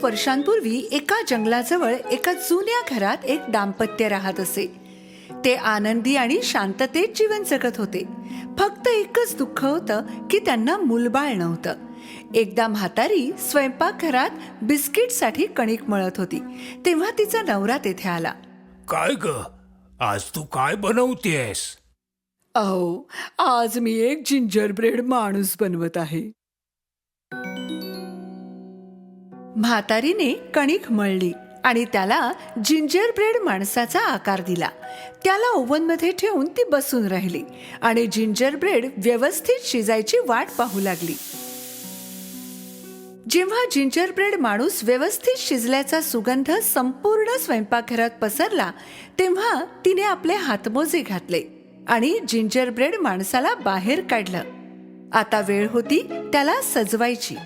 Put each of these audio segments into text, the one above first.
खूप वर्षांपूर्वी एका जंगलाजवळ एका जुन्या घरात एक दाम्पत्य राहत असे. ते आनंदी आणि शांततेत जीवन जगत होते. फक्त एकच दुःख होतं की त्यांना मूलबाळ नव्हतं. एकदा म्हातारी स्वयंपाकघरात बिस्किटसाठी कणिक मळत होती, तेव्हा तिचा नवरा तेथे आला. काय ग, आज तू काय बनवतेस? अहो, आज मी एक जिंजर ब्रेड माणूस बनवत आहे. म्हातारीने कणिक मळली आणि त्याला जिंजर ब्रेड माणसाचा आकार दिला. त्याला ओव्हनमध्ये ठेवून ती बसून राहिली आणि जिंजर ब्रेड व्यवस्थित शिजायची वाट पाहू लागली. जेव्हा जिंजर ब्रेड माणूस व्यवस्थित शिजल्याचा सुगंध संपूर्ण स्वयंपाकघरात पसरला, तेव्हा तिने आपले हातमोजे घातले आणि जिंजर ब्रेड माणसाला बाहेर काढलं. आता वेळ होती त्याला सजवायची.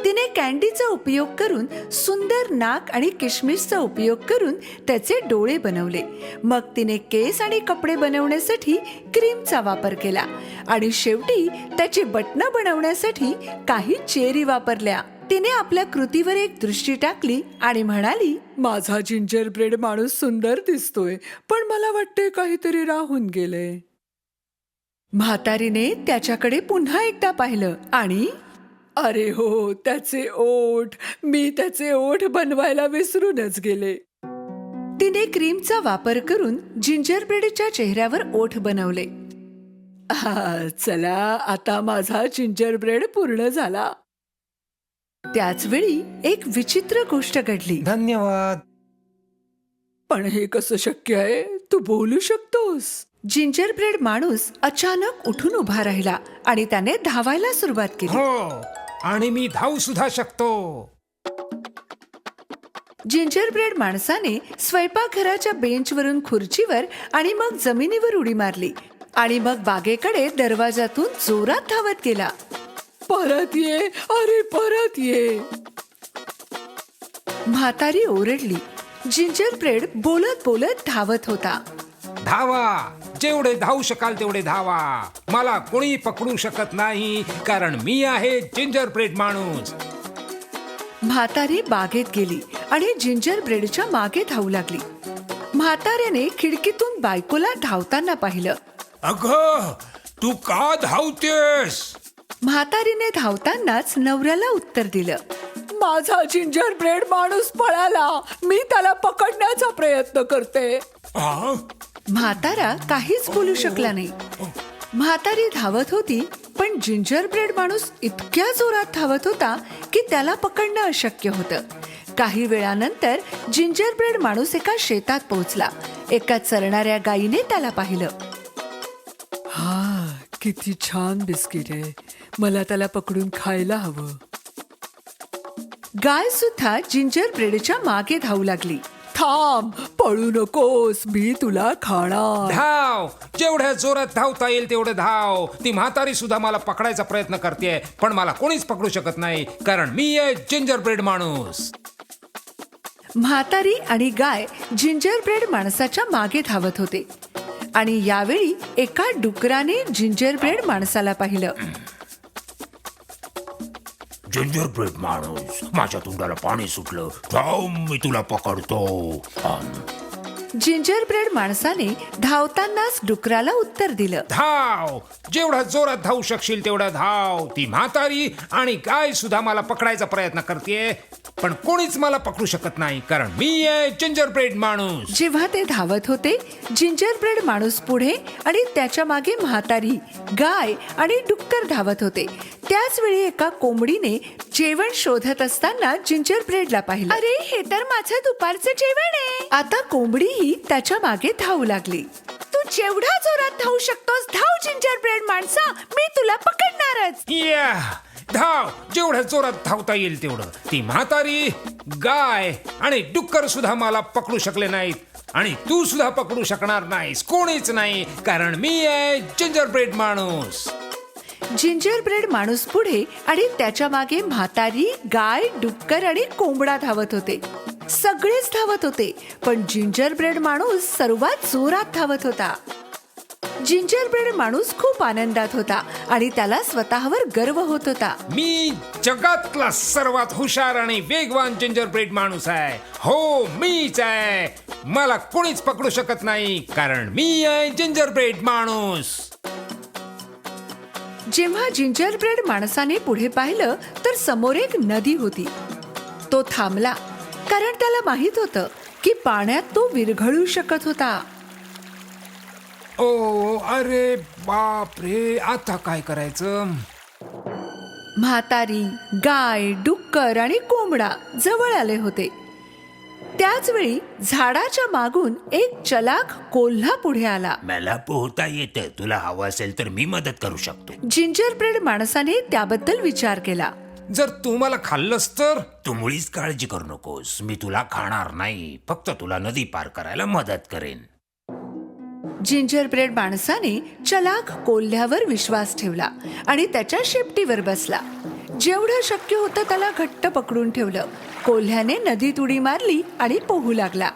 तिने कँडीचा उपयोग करून, सुंदर नाक आणि किशमिशचा उपयोग करून त्याचे डोळे बनवले. मग तिने केस आणि कपडे बनवण्यासाठी क्रीमचा वापर केला आणि शेवटी त्याची बटणं बनवण्यासाठी काही चेरी वापरल्या. तिने आपल्या कृतीवर एक दृष्टी टाकली आणि म्हणाली, माझा जिंजर ब्रेड माणूस सुंदर दिसतोय, पण मला वाटते काहीतरी राहून गेले. म्हातारीने त्याच्याकडे पुन्हा एकदा पाहिलं आणि अरे हो, त्याचे ओठ, मी त्याचे ओठ बनवायला विसरूनच गेले. तिने क्रीमचा वापर करून जिंजर ब्रेडच्या चेहऱ्यावर ओठ बनवले. चला, आता माझा जिंजर ब्रेड पूर्ण झाला. त्याच वेळी एक विचित्र गोष्ट घडली. धन्यवाद. पण हे कसं शक्य आहे? तू बोलू शकतोस? जिंजर ब्रेड माणूस अचानक उठून उभा राहिला आणि त्याने धावायला सुरुवात केली. हो, आणि मी धावू सुद्धा शकतो. जिंजर ब्रेड माणसाने स्वयंपाकघराच्या बेंचवरून खुर्चीवर आणि मग जमिनीवर उडी मारली आणि मग बागेकडे दरवाजातून जोरात धावत गेला. परत ये, अरे परत ये. म्हातारी ओरडली. जिंजर ब्रेड बोलत बोलत धावत होता. धावा, जेवढे धावू शकाल तेवढे धावा. मला कोणी पकडू शकत नाही, कारण मी आहे जिंजर ब्रेड माणूस. म्हातारी बागेत गेली आणि जिंजर ब्रेडच्या मागे धावू लागली. म्हाताऱ्याने खिडकीतून बायकोला धावताना पाहिलं. अगं, तू का धावतेस? म्हातारीने धावतानाच नवऱ्याला उत्तर दिलं, माझा जिंजर ब्रेड माणूस पळाला, मी त्याला पकडण्याचा प्रयत्न करते. आ? म्हातारा काहीच बोलू शकला नाही. म्हातारी धावत होती, पण जिंजर ब्रेड माणूस इतक्या जोरात धावत होता की त्याला पकडणं अशक्य होतं. काही वेळानंतर जिंजर ब्रेड माणूस एका शेतात पोहोचला. एका चरणाऱ्या गायीने त्याला पाहिलं. हा, किती छान बिस्किट आहे, मला त्याला पकडून खायला हवं. गाय सुद्धा जिंजर ब्रेडच्या मागे धावू लागली. थांब, पळू नकोस, मी तुला खाणार. धाव, जेवढ्या जोरात धावता येईल तेवढं धाव. ती म्हातारी सुद्धा मला पकडायचा प्रयत्न करते, पण मला कोणीच पकडू शकत नाही, कारण मी आहे जिंजर ब्रेड माणूस. म्हातारी आणि गाय जिंजर ब्रेड माणसाच्या मागे धावत होते आणि यावेळी एका डुकराने जिंजर ब्रेड माणसाला पाहिलं. जिंजर ब्रेड माणूस, माझ्या तोंडाला पाणी सुटलं. धाव, मी तुला पकडतो. जिंजर ब्रेड माणसाने धावतानाच डुकराला उत्तर दिलं. धाव, जेवढा जोरात धावू शकशील तेवढा धाव. ती म्हातारी आणि गाय सुद्धा मला पकडायचा प्रयत्न करते, पण कोणीच मला पकडू शकत नाही, कारण मी आहे जिंजर ब्रेड माणूस. जेव्हा ते धावत होते, जिंजर ब्रेड माणूस पुढे आणि त्याच्या मागे म्हातारी, गाय आणि डुक्कर धावत होते. त्याच वेळी एका कोंबडीने जेवण शोधत असताना जिंजर ब्रेडला पाहिलं. अरे, हे तर माझं दुपारचं जेवण आहे. आता कोंबडीही त्याच्या मागे धावू लागली. तू जेवढा जोरात धावू शकतोस धाव जिंजर ब्रेड माणसा, मी तुला पकडणारच. या, धाव, जेवढ्या जोरात धावता येईल तेवढं. ती म्हातारी, गाय आणि डुक्कर सुद्धा मला पकडू शकले नाहीत आणि तू सुद्धा पकडू शकणार नाहीस, कोणीच नाही, कारण मी आहे जिंजर ब्रेड माणूस. जिंजर ब्रेड माणूस पुढे आणि त्याच्या मागे म्हातारी, गाय, डुक्कर आणि कोंबडा धावत होते. सगळेच धावत होते, पण जिंजर ब्रेड माणूस सर्वात जोरात धावत होता. जिंजर ब्रेड माणूस खूप आनंदात होता आणि त्याला स्वतःवर गर्व होत होता. मी जगातला सर्वात हुशार आणि वेगवान जिंजर ब्रेड माणूस आहे. हो, मीच आहे. मला कोणीच पकडू शकत नाही, कारण मी आहे जिंजर ब्रेड माणूस. जेव्हा जिंजर ब्रेड माणसाने पुढे पाहिलं तर समोर एक नदी होती. तो थांबला, कारण त्याला माहित होतं की पाण्यात तो विरघळू शकत होता. ओ, अरे बाप रे, आता काय करायचं? म्हातारी, गाय, डुक्कर आणि कोंबडा जवळ आले होते. त्याच वेळी झाडाच्या मागून एक चलाख कोल्हा पुढे आला. मला पोहता येतं, तुला हवं असेल तर मी मदत करू शकतो. जिंजर ब्रेड माणसाने त्याबद्दल विचार केला. जर तू मला खाल्लंस तर? तू मुळीच काळजी करू नकोस, मी तुला खाणार नाही, फक्त तुला नदी पार करायला मदत करेन. जिंजर ब्रेड माणसाने चलाख कोल्ह्यावर विश्वास ठेवला आणि त्याच्या शेपटीवर बसला. जेवढं शक्य होतं त्याला घट्ट पकडून ठेवलं. कोल्ह्याने नदीत उडी मारली आणि पोहू लागला.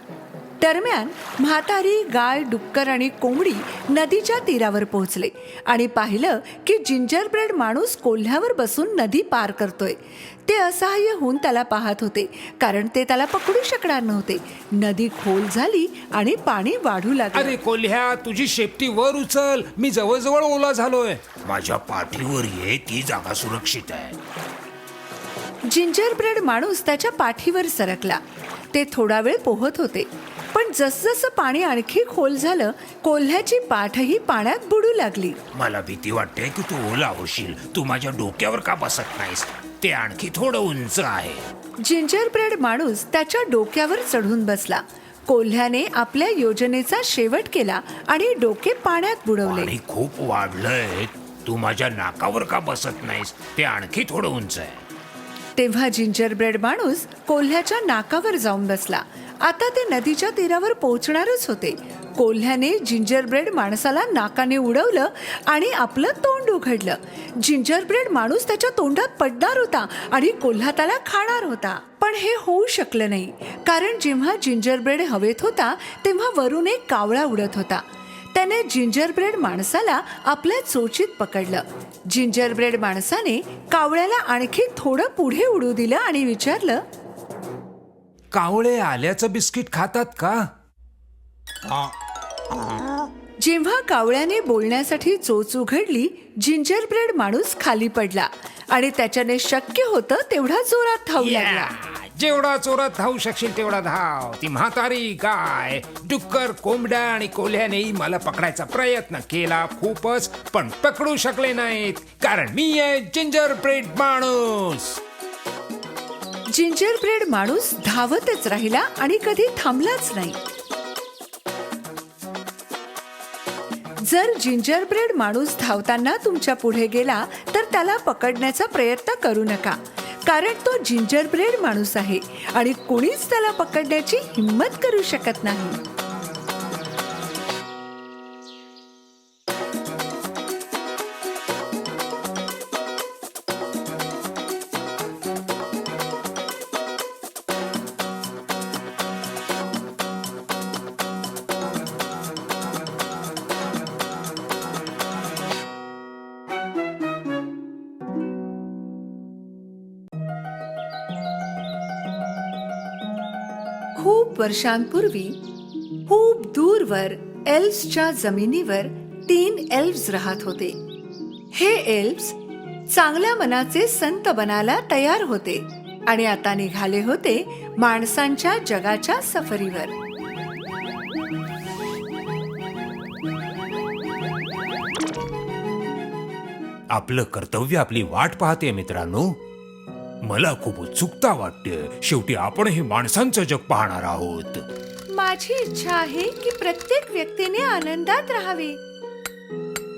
दरम्यान म्हातारी, गाय, डुक्कर आणि कोंबडी नदीच्या तीरावर पोहोचले आणि पाहिलं की जिंजर ब्रेड माणूस कोल्ह्यावर बसून नदी पार करतोय. ते असहाय्य होऊन त्याला पाहत होते, कारण ते त्याला पकडू शकणार नव्हते. नदी खोल झाली आणि पाणी वाढू लागले. अरे कोल्ह्या, तुझी शेपटी वर उचल, मी जवळजवळ ओला झालोय. माझ्या पाठीवर ये, ती जागा सुरक्षित आहे. जिंजर ब्रेड माणूस त्याच्या पाठीवर सरकला. ते थोडा वेळ पोहत होते, पण जसजसं पाणी आणखी खोल झालं, कोल्ह्याची पाठही पाण्यात बुडू लागली. मला भीती वाटते की तू ओला होशील. तू माझ्या डोक्यावर का बसत नाहीस? ते आणखी थोडं उंच आहे. जिंजर ब्रेड माणूस त्याच्या डोक्यावर चढून बसला. कोल्ह्याने आपल्या योजनेचा शेवट केला आणि डोके पाण्यात बुडवले. पाणी खूप वाढलंय, तू माझ्या नाकावर का बसत नाहीस? ते आणखी थोडं उंच आहे. तेव्हा जिंजर ब्रेड माणूस कोल्ह्याच्या नाकावर जाऊन बसला. आता ते नदीच्या तीरावर पोहोचणारच होते. कोल्ह्याने जिंजर ब्रेड माणसाला नाकाने उडवलं आणि आपलं तोंड उघडलं. जिंजर ब्रेड माणूस त्याच्या तोंडात पडणार होता आणि कोल्हा त्याला खाणार होता. पण हे होऊ शकलं नाही, कारण जेव्हा जिंजर ब्रेड हवेत होता तेव्हा वरून एक कावळा उडत होता. त्याने जिंजर ब्रेड माणसाला आपल्या चोचीत पकडलं. जिंजर ब्रेड माणसाने कावळ्याला आणखी थोडं पुढे उडू दिलं आणि विचारलं, कावळे आल्याचं बिस्किट खातात का? जेव्हा कावळ्याने बोलण्यासाठी चोच उघडली, जिंजर ब्रेड माणूस खाली पडला आणि त्याच्याने शक्य होतं तेवढा जोरात धावू लागला. जेवढा जोरात धावू शकशील तेवढा धाव. ती म्हातारी, गाय, डुक्कर, कोंबड्या आणि कोल्ह्यानेही मला पकडायचा प्रयत्न केला खूपच, पण पकडू शकले नाहीत, कारण मी आहे जिंजर ब्रेड माणूस. जिंजर ब्रेड माणूस धावतच राहिला आणि कधी थांबलाच नाही. जर जिंजर ब्रेड माणूस धावताना तुमच्या पुढे गेला तर त्याला पकडण्याचा प्रयत्न करू नका, कारण तो जिंजर ब्रेड माणूस आहे आणि कोणीच त्याला पकडण्याची हिम्मत करू शकत नाही. खूप वर्षांपूर्वी खूप दूरवर एल्व्सच्या जमिनीवर 3 एल्व्स राहत होते. हे एल्व्स चांगल्या मनाचे संत बनायला तयार होते आणि आता निघाले होते माणसांच्या जगाच्या सफरीवर. आपलं कर्तव्य आपली वाट पाहते मित्रांनो. मला खूप उत्सुकता वाटते. शेवटी आपण हे माणसांचं जग पाहणार आहोत. माझी इच्छा आहे की प्रत्येक व्यक्तीने आनंदात राहावे.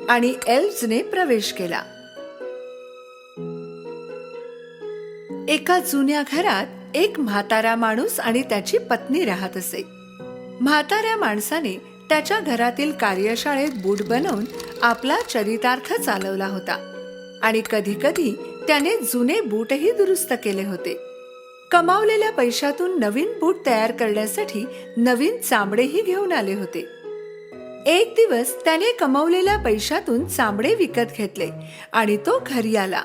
आणि एल्व्सने प्रवेश केला. एका जुन्या घरात एक म्हातारा माणूस आणि त्याची पत्नी राहत असे. म्हाताऱ्या माणसाने त्याच्या घरातील कार्यशाळेत बूट बनवून आपला चरितार्थ चालवला होता आणि कधी कधी त्याने जुने बूटही दुरुस्त केले होते. कमावलेल्या पैशातून नवीन बूट तयार करण्यासाठी नवीन चामडेही घेऊन आले होते. एक दिवस त्याने कमावलेल्या पैशातून चामडे विकत घेतले आणि तो घरी आला.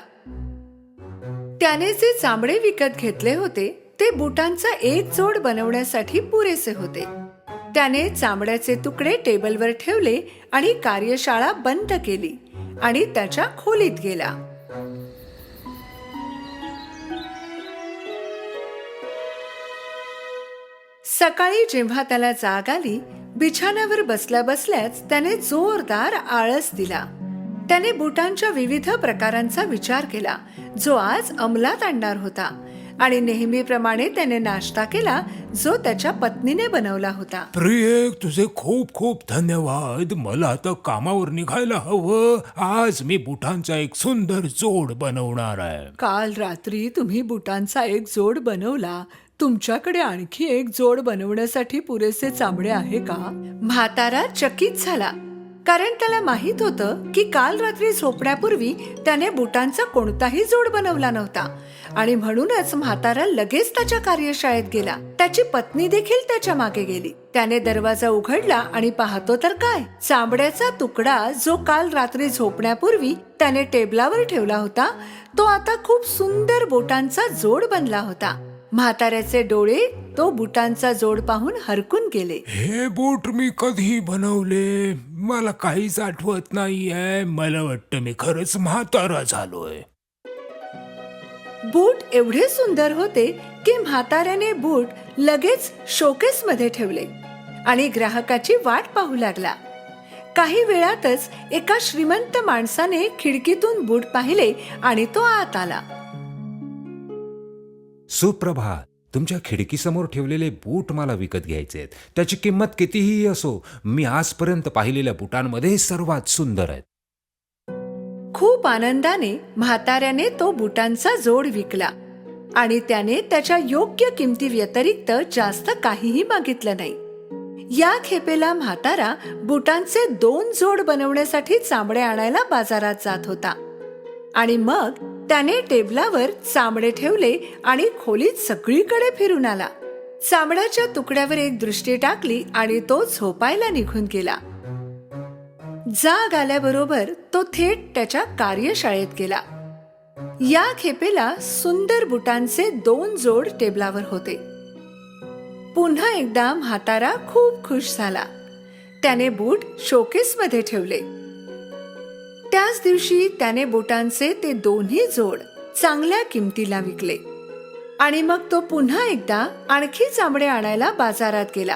त्याने जे चामडे विकत घेतले होते ते बुटांचा एक जोड बनवण्यासाठी पुरेसे होते. त्याने चामड्याचे तुकडे टेबलवर ठेवले आणि कार्यशाळा बंद केली आणि त्याच्या खोलीत गेला. सकाळी जेव्हा त्याला जाग आली, बिछाण्यावर बसल्या बसल्याच त्याने जोरदार आळस दिला. त्याने बुटांच्या विविध प्रकारांचा विचार केला जो आज अंमलात आणणार होता आणि नेहमीप्रमाणे त्याने नाश्ता केला जो त्याच्या पत्नीने बनवला होता. प्रिये, तुझे खूप खूप धन्यवाद. मला आता कामावर निघायला हवं. आज मी बुटांचा एक सुंदर जोड बनवणार आहे. काल रात्री तुम्ही बुटांचा एक जोड बनवला. तुमच्याकडे आणखी एक जोड बनवण्यासाठी पुरेसे चामडे आहे का? म्हातारा चकित झाला, कारण त्याला माहित होतं की काल रात्री झोपण्यापूर्वी त्याने बुटांचा कोणताही जोड बनवला नव्हता आणि म्हणूनच म्हातारा लगेच त्याच्या कार्यशाळेत गेला. त्याची पत्नी देखील त्याच्या मागे गेली. त्याने दरवाजा उघडला आणि पाहतो तर काय, चामड्याचा तुकडा जो काल रात्री झोपण्यापूर्वी त्याने टेबलावर ठेवला होता तो आता खूप सुंदर बुटांचा जोड बनला होता. म्हाताऱ्याचे डोळे तो बुटांचा जोड पाहून हरकून गेले. हे बूट मी कधी बनवले? मला काहीच आठवत नाहीये. मला वाटतं मी खरंच म्हातारा झालोय. बूट एवढे सुंदर होते की म्हाताऱ्याने बूट लगेच शोकेस मध्ये ठेवले आणि ग्राहकाची वाट पाहू लागला. काही वेळातच एका श्रीमंत माणसाने खिडकीतून बूट पाहिले आणि तो आत आला. सुप्रभात. तुमच्या खिडकीसमोर ठेवलेले बूट मला विकत घ्यायचे आहेत. त्याची किंमत कितीही असो, मी आजपर्यंत पाहिलेल्या बुटांमध्ये सर्वात सुंदर आहेत. खूप आनंदाने म्हाताऱ्याने तो बुटांचा जोड विकला आणि त्याने त्याच्या योग्य किमती व्यतिरिक्त जास्त काहीही मागितलं नाही. या खेपेला म्हातारा बुटांचे 2 जोड बनवण्यासाठी चामडे आणायला बाजारात जात होता आणि मग त्याने टेबलावर चामडे ठेवले आणि खोलीत सगळीकडे फिरून आला. चामड्याच्या तुकड्यावर एक दृष्टी टाकली आणि तो झोपायला निघून गेला. जाग आल्याबरोबर तो थेट त्याच्या कार्यशाळेत गेला. या खेपेला सुंदर बुटांचे 2 जोड टेबलावर होते. पुन्हा एकदा म्हातारा खूप खुश झाला. त्याने बूट शोकेसमध्ये ठेवले. त्याच दिवशी त्याने बुटांचे ते 2ही जोड चांगल्या किमतीला विकले आणि मग तो पुन्हा एकदा आणखी चामडे आणायला बाजारात गेला.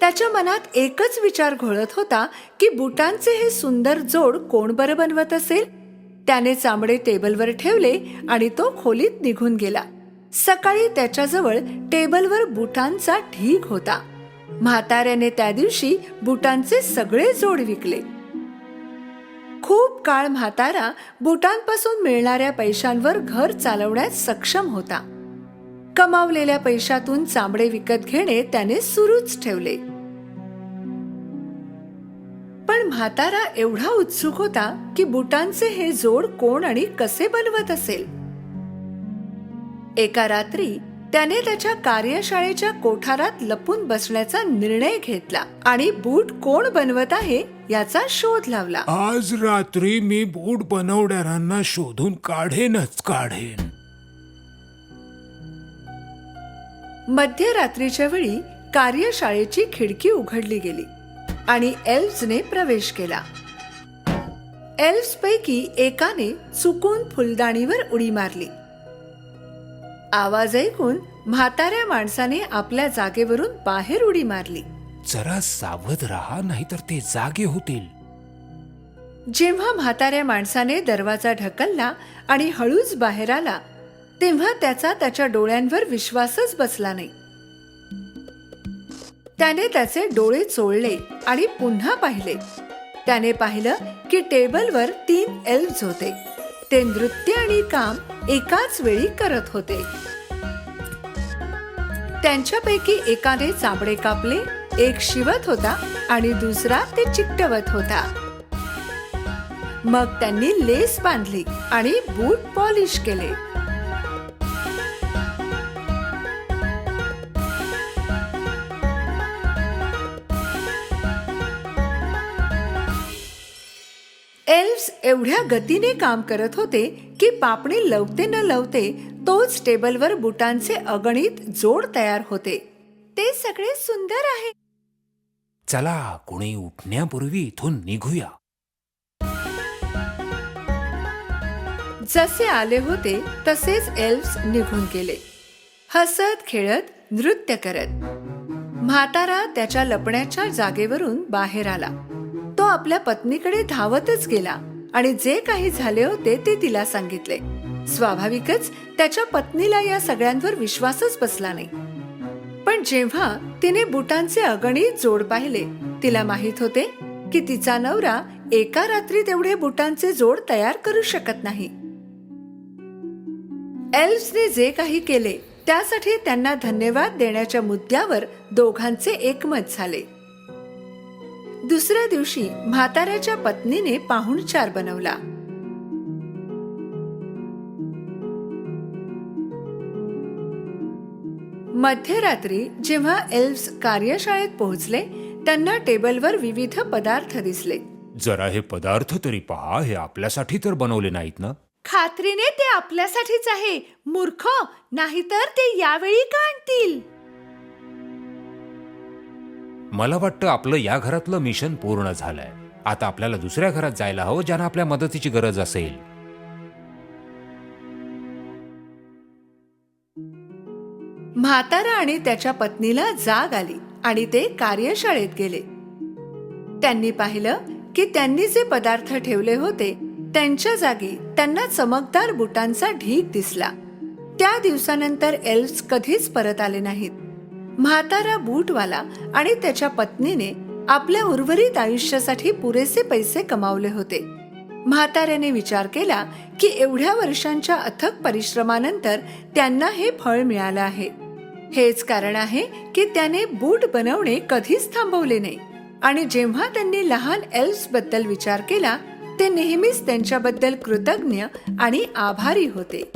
त्याच्या मनात एकच विचार घोळत होता की बुटांचे हे सुंदर जोड कोण बरं बनवत असेल. त्याने चामडे टेबलवर ठेवले आणि तो खोलीत निघून गेला. सकाळी त्याच्याजवळ टेबलवर बुटांचा ढीग होता. म्हाताऱ्याने त्या दिवशी बुटांचे सगळे जोड विकले. खूप काळ म्हातारा बुटांपासून मिळणाऱ्या पैशांवर घर चालवण्यास सक्षम होता. कमावलेल्या पैशातून चामडे विकत घेणे त्याने सुरूच ठेवले. पण म्हातारा एवढा उत्सुक होता की बुटांचे हे जोड कोण आणि कसे बनवत असेल. एका रात्री त्याने त्याच्या कार्यशाळेच्या कोठारात लपून बसण्याचा निर्णय घेतला आणि बूट कोण बनवत आहे याचा शोध लावला. आज रात्री मी बूट बनवणाऱ्यांना शोधून काढेनच काढेन. मध्यरात्रीच्या वेळी कार्यशाळेची खिडकी उघडली गेली आणि एल्फ्सने प्रवेश केला. एल्फ्स पैकी एकाने चुकून फुलदाणीवर उडी मारली. आवाज ऐकून म्हाताऱ्या माणसाने आपल्या जागेवरून बाहेर उडी मारली. जरा सावध राहा, नाहीतर ते जागे होतील. जेव्हा म्हाताऱ्या माणसाने दरवाजा ढकलला आणि हळूच बाहेर आला तेव्हा त्याच्या डोळ्यांवर विश्वासच बसला नाही. त्याने त्याचे डोळे चोळले आणि पुन्हा पाहिले. त्याने पाहिलं की टेबलवर 3 एल्फ्स होते. ते नृत्य आणि काम एकाच वेळी करत होते. त्यांच्यापैकी एकाने चामडे कापले, एक शिवत होता आणि दुसरा ते चिकटवत होता. मग त्यांनी लेस बांधली आणि बूट पॉलिश केले. एल्व्स एवढ्या गतीने काम करत होते की पापणी लवते न लवते तोच टेबलवर बुटांचे अगणित जोड तयार होते. ते सगळे सुंदर आहे. चला कोणी उठण्यापूर्वी इथून निघूया. जसे आले होते तसेच एल्व्स निघून गेले, हसत खेळत नृत्य करत. म्हातारा त्याच्या लपण्याच्या जागेवरून बाहेर आला. तो आपल्या पत्नीकडे धावतच गेला आणि जे काही झाले होते ते तिला सांगितले. स्वाभाविकच त्याच्या पत्नीला या सगळ्यांवर विश्वासच बसला नाही. पण जेव्हा तिने बुटांचे अगणित जोड पाहिले, तिला माहित होते की तिचा नवरा एका रात्रीत एवढे बुटांचे जोड तयार करू शकत नाही. एल्व्सने जे काही केले त्यासाठी त्यांना धन्यवाद देण्याच्या मुद्द्यावर दोघांचे एकमत झाले. दुसऱ्या दिवशी म्हाताऱ्याच्या पत्नीने पाहुणचार बनवला. मध्यरात्री जेव्हा एल्व्स कार्यशाळेत पोहोचले, त्यांना टेबलवर विविध पदार्थ दिसले. जरा हे पदार्थ तरी पहा, हे आपल्यासाठी तर बनवले नाहीत ना? खात्रीने ते आपल्यासाठीच आहे, मूर्ख. नाहीतर ते यावेळी का आणतील? मला वाटतं आपलं या घरातलं मिशन पूर्ण झालंय. आता आपल्याला दुसऱ्या घरात जायला हवं ज्यांना आपल्या मदतीची गरज असेल. म्हातारा आणि त्याच्या पत्नीला जाग आली आणि ते कार्यशाळेत गेले. त्यांनी पाहिलं की त्यांनी जे पदार्थ ठेवले होते त्यांच्या जागी त्यांना चमकदार बुटांचा ढीग दिसला. त्या दिवसानंतर एल्व्स कधीच परत आले नाहीत. म्हातारा बूटवाला आणि त्याच्या पत्नीने आपल्या उर्वरित आयुष्यासाठी पुरेसे पैसे कमावले होते. म्हाताऱ्याने विचार केला की एवढ्या वर्षांच्या अथक परिश्रमानंतर त्यांना हे फळ मिळालं आहे. हेच कारण आहे की त्याने बूट बनवणे कधीच थांबवले नाही. आणि जेव्हा त्यांनी लहान एल्व्स बद्दल विचार केला, ते नेहमीच त्यांच्याबद्दल कृतज्ञ आणि आभारी होते.